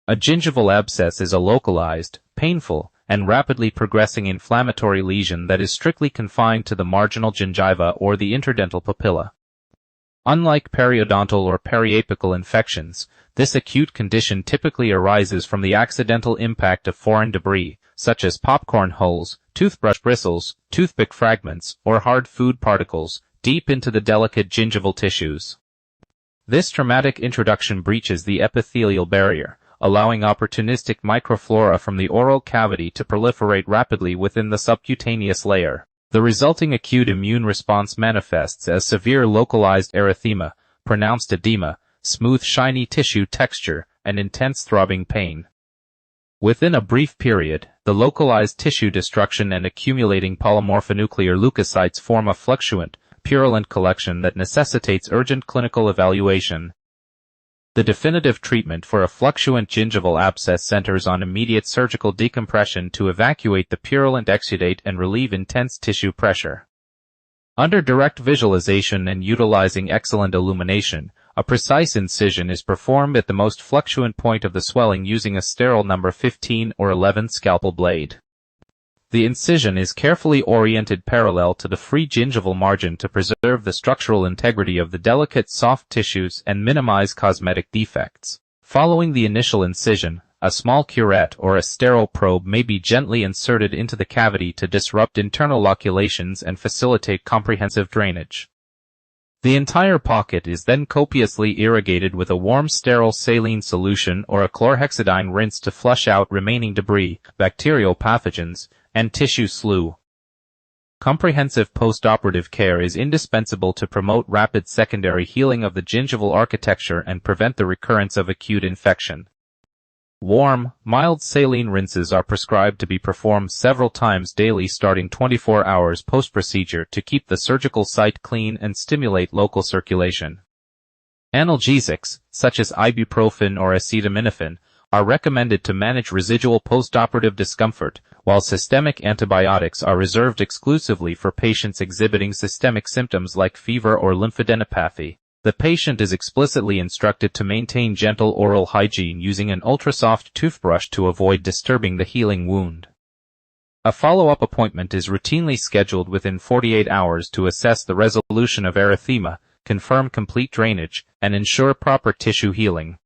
A gingival abscess is a localized, painful, and rapidly progressing inflammatory lesion that is strictly confined to the marginal gingiva or the interdental papilla. Unlike periodontal or periapical infections, this acute condition typically arises from the accidental impact of foreign debris, such as popcorn hulls, toothbrush bristles, toothpick fragments, or hard food particles, deep into the delicate gingival tissues. This traumatic introduction breaches the epithelial barrier, allowing opportunistic microflora from the oral cavity to proliferate rapidly within the subcutaneous layer. The resulting acute immune response manifests as severe localized erythema, pronounced edema, smooth shiny tissue texture, and intense throbbing pain. Within a brief period, the localized tissue destruction and accumulating polymorphonuclear leukocytes form a fluctuant, purulent collection that necessitates urgent clinical evaluation. The definitive treatment for a fluctuant gingival abscess centers on immediate surgical decompression to evacuate the purulent exudate and relieve intense tissue pressure. Under direct visualization and utilizing excellent illumination, a precise incision is performed at the most fluctuant point of the swelling using a sterile number 15 or 11 scalpel blade. The incision is carefully oriented parallel to the free gingival margin to preserve the structural integrity of the delicate soft tissues and minimize cosmetic defects. Following the initial incision, a small curette or a sterile probe may be gently inserted into the cavity to disrupt internal loculations and facilitate comprehensive drainage. The entire pocket is then copiously irrigated with a warm sterile saline solution or a chlorhexidine rinse to flush out remaining debris, bacterial pathogens, and tissue slough. Comprehensive postoperative care is indispensable to promote rapid secondary healing of the gingival architecture and prevent the recurrence of acute infection. Warm, mild saline rinses are prescribed to be performed several times daily starting 24 hours post-procedure to keep the surgical site clean and stimulate local circulation. Analgesics, such as ibuprofen or acetaminophen, are recommended to manage residual postoperative discomfort, while systemic antibiotics are reserved exclusively for patients exhibiting systemic symptoms like fever or lymphadenopathy. The patient is explicitly instructed to maintain gentle oral hygiene using an ultrasoft toothbrush to avoid disturbing the healing wound. A follow-up appointment is routinely scheduled within 48 hours to assess the resolution of erythema, confirm complete drainage, and ensure proper tissue healing.